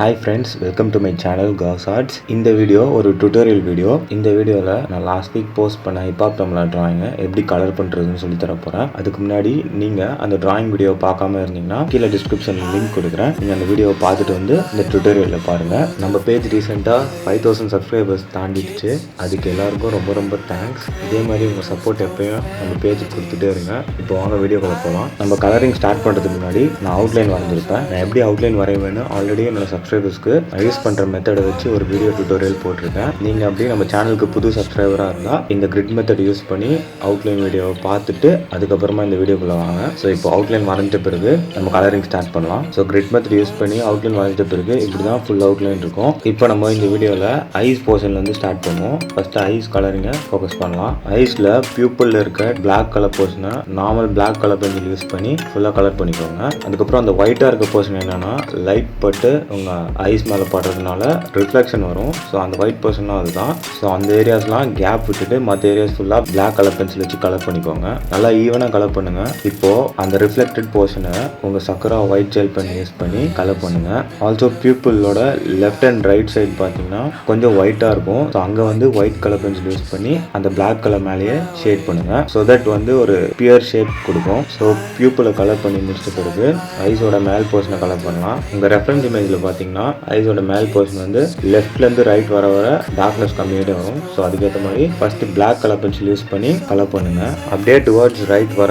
Hi friends, welcome to my channel Gaus. இந்த video ஒரு tutorial video. இந்த வீடியோவில் நான் லாஸ்ட் வீக் போஸ்ட் பண்ண ஹிப்ஹாப் தமிழா டிராயிங்கை எப்படி கலர் பண்ணுறதுன்னு சொல்லி தர போகிறேன். அதுக்கு முன்னாடி நீங்கள் அந்த டிராயிங் வீடியோ பார்க்காம இருந்தீங்கன்னா கீழே டிஸ்கிரிப்ஷனில் லிங்க் கொடுக்குறேன். நீங்கள் அந்த வீடியோவை பார்த்துட்டு வந்து இந்த டுட்டோரியலில் பாருங்கள். நம்ம பேஜ் ரீசெண்டாக 5000 சப்ஸ்கிரைபர்ஸ் தாண்டிடுச்சு. அதுக்கு எல்லாருக்கும் ரொம்ப ரொம்ப தேங்க்ஸ். இதே மாதிரி உங்கள் சப்போர்ட் எப்பயும் நம்ம பேஜுக்கு கொடுத்துட்டே இருங்க. இப்போ வாங்க வீடியோக்குள்ள போகலாம். நம்ம கலரிங் ஸ்டார்ட் பண்ணுறதுக்கு முன்னாடி நான் அவுட்லைன் வரைஞ்சிருப்பேன். நான் எப்படி அவுட்லைன் வரைவேன்னு ஆல்ரெடி என்னோட சப்ஸ்கிரைபர்ஸ்க்கு யூஸ் பண்ணுற மெத்தடை வச்சு ஒரு வீடியோ டுட்டோரியல் போட்டிருக்கேன். நீங்கள் அப்படியே நம்ம சேனலுக்கு புது சப்ஸ்கிரைபராக இருந்தால் இந்த கிரிட் மெத்தட் யூஸ் பண்ணி அவுட்லைன் வீடியோவை பார்த்துட்டு அதுக்கப்புறமா இந்த வீடியோக்குள்ளே வாங்க. ஸோ இப்போ அவுட்லைன் வரைஞ்சிட்ட பிறகு நம்ம கலரிங் ஸ்டார்ட் பண்ணலாம். ஸோ கிரிட் மெத்தட் யூஸ் பண்ணி அவுட்லைன் வரைஞ்சிட்ட பிறகு இப்படி தான் ஃபுல் அவுட்லைன் இருக்கும். இப்போ நம்ம இந்த வீடியோவில் ஐஸ் போர்ஷன்லேருந்து ஸ்டார்ட் பண்ணுவோம். ஃபஸ்ட்டு ஐஸ் கலரிங்கை ஃபோக்கஸ் பண்ணலாம். ஐஸில் பியூப்பிளில் இருக்க பிளாக் கலர் போர்ஷனை normal black colour pencil use பண்ணி ஃபுல்லாக கலர் பண்ணிக்கோங்க. அதுக்கப்புறம் அந்த ஒயிட்டாக இருக்க போர்ஷன் என்னென்னா லைட் பட்டு உங்கள் ஐஸ் மேலே படுறதுனால ரிஃப்ளெக்ஷன் வரும். ஸோ அந்த ஒயிட் போர்ஷனும் அதுதான். ஸோ அந்த ஏரியாஸ்லாம் கேப் விட்டுட்டு மற்ற ஏரியாஸ் ஃபுல்லாக பிளாக் கலர் பென்சில் வச்சு கலர் பண்ணிக்கோங்க. நல்லா ஈவனாக கலர் பண்ணுங்க. இப்போது அந்த ரிஃப்ளெக்டட் போர்ஷனை உங்கள் Sakura white gel pen use பண்ணி கலர் பண்ணுங்க. ஆல்சோ பியூப்பிளோட லெஃப்ட் அண்ட் ரைட் சைடு பார்த்தீங்கன்னா கொஞ்சம் ஒயிட்டாக இருக்கும். ஸோ அங்கே வந்து ஒயிட் கலர் பென்சில் யூஸ் பண்ணி அந்த பிளாக் கலர் மேலேயே ஷேட் பண்ணுங்க. ஸோ தட் வந்து ஒரு பியூர் ஷேப் கொடுக்கும். ஸோ பியூப்பிளை கலர் பண்ணி முடிச்ச பிறகு ஐஸோட மேல் போர்ஷனை கலர் பண்ணலாம். உங்கள் ரெஃபரன்ஸ் இமேஜில் பார்த்தீங்கன்னா ஐஸோட மேல் போர்ஷன் வந்து லெஃப்ட்லேருந்து ரைட் வர டார்க்னஸ் கம்மியாகிட்டே வரும். ஸோ அதுக்கேற்ற மாதிரி first black colour pencil use பண்ணி கலர் பண்ணுங்க. அப்படியே டுவர்ட்ஸ் ரைட் வர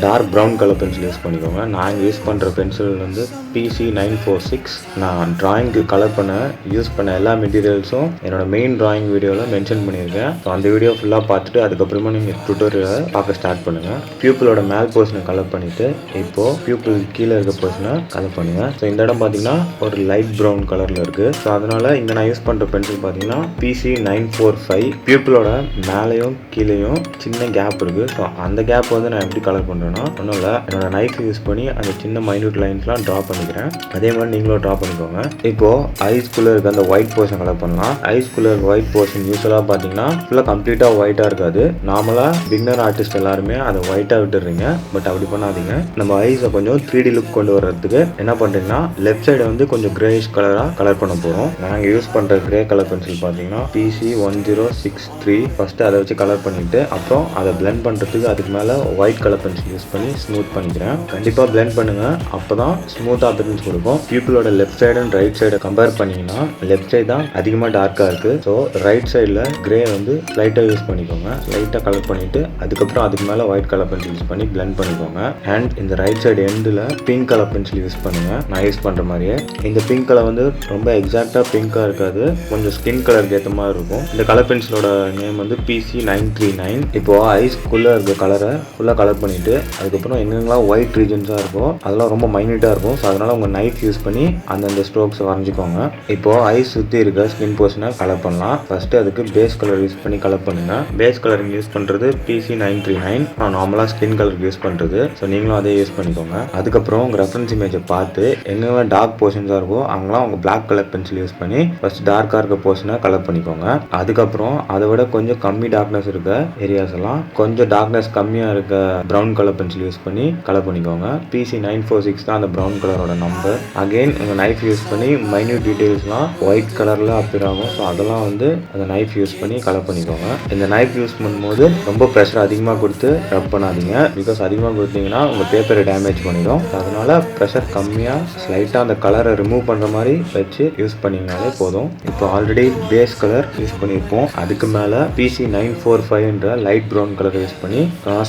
dark brown colour pencil use பண்ணிக்கோங்க. நான் யூஸ் பண்ணுற பென்சில் வந்து PC946. நான் டிராயிங்க்கு கலர் பண்ண யூஸ் பண்ண எல்லா மெட்டீரியல்ஸும் என்னோட மெயின் டிராயிங் வீடியோவில் மென்ஷன் பண்ணியிருக்கேன். ஸோ அந்த வீடியோ ஃபுல்லாக பார்த்துட்டு அதுக்கப்புறமா நீங்கள் டுட்டோரியலை பார்க்க ஸ்டார்ட் பண்ணுங்கள். பியூப்பிளோட மேல் போர்ஷனை கலர் பண்ணிவிட்டு இப்போது பியூப்பிள் கீழே இருக்க போர்ஷனை கலர் பண்ணுங்கள். ஸோ இந்த இடம் பார்த்தீங்கன்னா ஒரு லைட் ப்ரௌன் கலரில் இருக்குது. ஸோ அதனால் இங்கே நான் யூஸ் பண்ணுற பென்சில் பார்த்தீங்கன்னா PC945. பியூப்பிளோட மேலேயும் கீழேயும் சின்ன கேப் இருக்குது. ஸோ அந்த கேப் வந்து நான் எப்படி கலர் பண்ணுறேன்னா ஒன்றும் இல்லை, என்னோட நைஃப் யூஸ் பண்ணி அந்த சின்ன மைன்யூட் லைன்ஸ்லாம் ட்ரா பண்ணிக்கிறேன். அதே மாதிரி நீங்களும் ட்ரா பண்ணிக்கோங்க. இப்போது ஐஸ்குள்ளே இருக்க அந்த ஒயிட் போர்ஷன் கலர் பண்ணலாம். ஐஸ்குள்ளே ஒயிட் போர்ஷன் யூஸ்வலாக பார்த்தீங்கன்னா ஃபுல்லாக கம்ப்ளீட்டாக ஒயிட்டாக இருக்காது. நார்மலாக பிகினர் ஆர்டிஸ்ட் எல்லாருமே அதை ஒயிட்டாக விட்டுடுறீங்க. பட் அப்படி பண்ணாதீங்க. நம்ம ஐஸை கொஞ்சம் 3D லுக் கொண்டு வர்றதுக்கு என்ன பண்ணுறீங்கன்னா லெஃப்ட் சைடை வந்து கொஞ்சம் கிரேயிஷ் கலராக கலர் பண்ண போகிறோம். நாங்கள் யூஸ் பண்ணுற கிரே கலர் பென்சில் பார்த்தீங்கன்னா PC1063. ஃபஸ்ட்டு அதை வச்சு கலர் பண்ணிவிட்டு அப்புறம் அதை பிளெண்ட் பண்ணுறதுக்கு அதுக்கு மேலே ஒயிட் கலர் பென்சில் யூஸ் பண்ணி ஸ்மூத் பண்ணிக்கிறேன். கண்டிப்பாக பிளெண்ட் பண்ணுங்கள், அப்போ தான் ஸ்மூத் அப்பியரன்ஸ் கொடுக்கும். பியூப்பிளோட லெஃப்ட் சைடு அண்ட் ரைட் சைடை கம்பேர் பண்ணிங்கன்னா லெஃப்ட் சைடு தான் அதிகமாக டார்க்காக இருக்குது. ஸோ ரைட் சைடில் கிரே வந்து லைட்டாக யூஸ் பண்ணிக்கோங்க. லைட்டாக கலர் பண்ணிவிட்டு அதுக்கப்புறம் அதுக்கு மேலே ஒயிட் கலர் பென்சில் யூஸ் பண்ணி பிளெண்ட் பண்ணிக்கோங்க. அண்ட் இந்த ரைட் சைடு எண்டில் பிங்க் கலர் பென்சில் யூஸ் பண்ணுங்கள். நான் யூஸ் பண்ணுற மாதிரியே இந்த பிங்க் கலர் வந்து ரொம்ப எக்ஸாக்டாக பிங்காக இருக்காது, கொஞ்சம் ஸ்கின் கலருக்கு ஏற்ற மாதிரி இருக்கும். இந்த கலர் பென்சிலோட நேம் வந்து PC939. இப்போது ஐஸ்குள்ளே இருக்க கலரை ஃபுல்லாக கலர் பண்ணிவிட்டு அதுக்கப்புறம் எங்கெங்கெல்லாம் ஒயிட் ரீஜன்ஸாக இருக்கும் அதெல்லாம் ரொம்ப மைன்யூட்டாக இருக்கும். ஸோ அதனால் உங்கள் நைஃப் யூஸ் பண்ணி அந்தந்த ஸ்ட்ரோக்ஸை வரைஞ்சிக்கோங்க. இப்போது ஐஸ் சுற்றி இருக்க ஸ்கின் போர்ஷனை கலர் பண்ணலாம். ஃபஸ்ட்டு அதுக்கு பேஸ் கலர் யூஸ் பண்ணி கலர் பண்ணுங்கள். பேஸ் கலரிங் யூஸ் பண்ணுறது PC939. நான் நார்மலாக ஸ்கின் கலருக்கு யூஸ் பண்ணுறது. ஸோ நீங்களும் அதே யூஸ் பண்ணிக்கோங்க. அதுக்கப்புறம் உங்கள் ரெஃபரன்ஸ் இமேஜை பார்த்து எங்கே டார்க் போர்ஷன்ஸாக இருக்கும் அங்கெல்லாம் உங்கள் பிளாக் கலர் பென்சில் யூஸ் பண்ணி ஃபர்ஸ்ட் டார்க்காக இருக்க போர்ஷனை கலர் பண்ணிக்கோங்க. அதுக்கப்புறம் அதை விட கொஞ்சம் கம்மி டார்க்னஸ் இருக்க ஏரியாஸ் எல்லாம் கொஞ்சம் டார்க்னஸ் கம்மியாக இருக்க ப்ரௌன் கலர் பென்சில் யூஸ் பண்ணி கலர் பண்ணிக்கோங்க. PC946 தான் அந்த ப்ரௌன் கலரோட நம்பர். அகெயின் உங்கள் நைஃப் யூஸ் பண்ணி மைன்யூட் டீட்டெயில்ஸ்லாம் ஒயிட் கலரில் அப்பியர் ஆகும். ஸோ அதெல்லாம் வந்து அந்த நைஃப் யூஸ் பண்ணி கலர் பண்ணிக்கோங்க. இந்த நைஃப் யூஸ் பண்ணும்போது ரொம்ப ப்ரெஷர் அதிகமாக கொடுத்து ரப் பண்ணாதீங்க. பிகாஸ் அதிகமாக கொடுத்தீங்கன்னா உங்கள் பேப்பரை டேமேஜ் பண்ணிடும். அதனால் ப்ரெஷர் கம்மியாக ஸ்லைட்டாக அந்த கலரை ரிமூவ் பண்ணுற மாதிரி வச்சு யூஸ் பண்ணிங்கனாலே போதும். இப்போ ஆல்ரெடி பேஸ் கலர் யூஸ் பண்ணியிருப்போம். அதுக்கு மேலே PC945 light brown colour use பண்ணி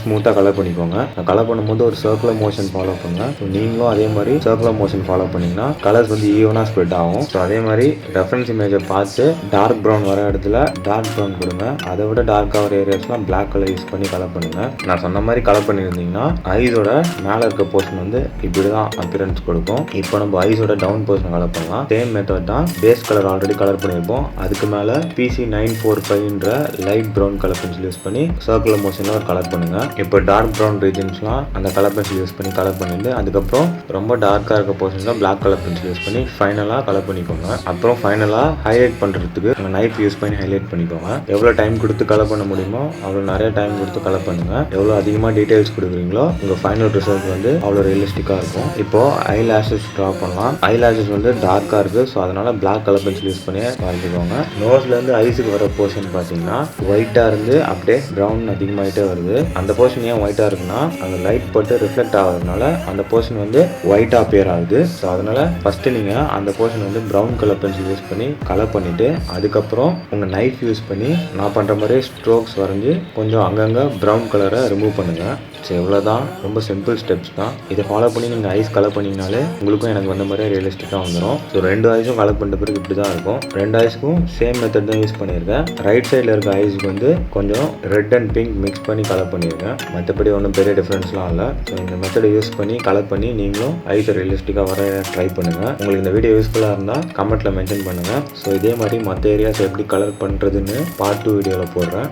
ஸ்மூத்தாக கலர் பண்ணிக்கோங்க. கலர் பண்ணும்போது ஒரு சர்க்குலர் மோஷன் ஃபாலோ பண்ணுங்க. ஸோ நீங்களும் அதே மாதிரி சர்க்குலர் மோஷன் ஃபாலோ பண்ணிங்கன்னா கலர்ஸ் வந்து ஈவனாக ஸ்ப்ரெட் ஆகும். ஸோ அதே மாதிரி ரெஃபரன்ஸ் இமேஜை பார்த்து டார்க் ப்ரௌன் வர இடத்துல டார்க் ப்ரௌன் கொடுங்க. அதை விட டார்க்காக வர ஏரியாஸ்லாம் பிளாக் கலர் யூஸ் பண்ணி கலர் பண்ணுங்க. நான் சொன்ன மாதிரி கலர் பண்ணியிருந்தீங்கன்னா ஐஸோட மேலே இருக்க போர்ஷன் வந்து இப்படி தான் அப்பியரன்ஸ் கொடுக்கும். இப்போ நம்ம ஐஸோட டவுன் போர்ஷன் கலர் பண்ணலாம். சேம் மெத்தட் தான். பேஸ் கலர் ஆல்ரெடி கலர் பண்ணியிருப்போம். அதுக்கு மேலே PC945ன்ற light brown colour pencil use பண்ணி சர்க்குலர் மோஷனில் ஒரு கலர் பண்ணுங்க. இப்போ டார்க் ப்ரௌன் ரீஜன்ஸ்லாம் அந்த கலர் பென்சில் யூஸ் பண்ணி கலர் பண்ணிட்டு அதுக்கப்புறம் ரொம்ப டார்க்காக இருக்க போர்ஷன்லாம் பிளாக் கலர் பென்சில் யூஸ் பண்ணி ஃபைனலாக கலர் பண்ணிக்கோங்க. அப்புறம் ஃபைனலாக ஹைலைட் பண்ணுறதுக்கு உங்கள் நைஃப் யூஸ் பண்ணி ஹைலைட் பண்ணிக்கோங்க. எவ்வளோ டைம் கொடுத்து கலர் பண்ண முடியுமோ அவ்வளோ நிறைய டைம் கொடுத்து கலர் பண்ணுங்க. எவ்வளோ அதிகமாக டீடைல்ஸ் கொடுக்குறீங்களோ உங்கள் ஃபைனல் ரிசல்ட் வந்து அவ்வளோ ரியலிஸ்டிக்காக இருக்கும். இப்போ ஐ லேஷஸ் ட்ரா பண்ணலாம். ஐ லேஷஸ் வந்து டார்க்காக இருக்குது. ஸோ அதனால் பிளாக் கலர் பென்சில் யூஸ் பண்ணி வரைஞ்சிக்கோங்க. நோஸ்லேருந்து ஐஸுக்கு வர போர்ஷன் பார்த்தீங்கன்னா ஒயிட்டாக இருந்து அப்படியே ப்ரௌன் அதிகமாகிட்டே வருது. அந்த போர்ஷன் ஏன் ஒயிட்டாக இருக்குன்னா அந்த லைட் போட்டு ரிஃப்ளெக்ட் ஆகிறதுனால அந்த போர்ஷன் வந்து ஒயிட்டாக அப்பியர் ஆகுது. ஸோ அதனால் ஃபஸ்ட்டு நீங்கள் அந்த போர்ஷன் வந்து ப்ரௌன் கலர் பென்சில் யூஸ் பண்ணி கலர் பண்ணிவிட்டு அதுக்கப்புறம் உங்கள் நைஃப் யூஸ் பண்ணி நான் பண்ணுற மாதிரி ஸ்ட்ரோக்ஸ் வரைஞ்சி கொஞ்சம் அங்கங்கே ப்ரௌன் கலரை ரிமூவ் பண்ணுங்கள். ஸோ இவ்வளோதான். ரொம்ப சிம்பிள் ஸ்டெப்ஸ் தான். இதை ஃபாலோ பண்ணி நீங்கள் ஐஸ் கலர் பண்ணிங்கனாலே உங்களுக்கும் எனக்கு வந்த மாதிரியே ரியலிஸ்டிக்காக வந்துடும். ஸோ 2 ஐஸும் கலர் பண்ணுற பிறகு இப்படி தான் இருக்கும். 2 ஐஸ்க்கும் சேம் மெத்தட் தான் யூஸ் பண்ணியிருக்கேன். ரைட் சைடில் இருக்க ஐஸ்க்கு வந்து கொஞ்சம் ரெட் அண்ட் பிங்க் மிக்ஸ் பண்ணி கலர் பண்ணியிருக்கேன். மற்றபடி ஒன்றும் பெரிய டிஃப்ரென்ஸ்லாம் இல்லை. ஸோ இந்த மெத்தடை யூஸ் பண்ணி கலர் பண்ணி நீங்களும் ஐஸை ரியலிஸ்டிக்காக வர ட்ரை பண்ணுங்கள். உங்களுக்கு இந்த வீடியோ யூஸ்ஃபுல்லாக இருந்தால் கமெண்ட்டில் மென்ஷன் பண்ணுங்கள். ஸோ இதே மாதிரி மற்ற ஏரியாஸ் எப்படி கலர் பண்ணுறதுன்னு பார்ட் 2 வீடியோவில் போடுறேன்.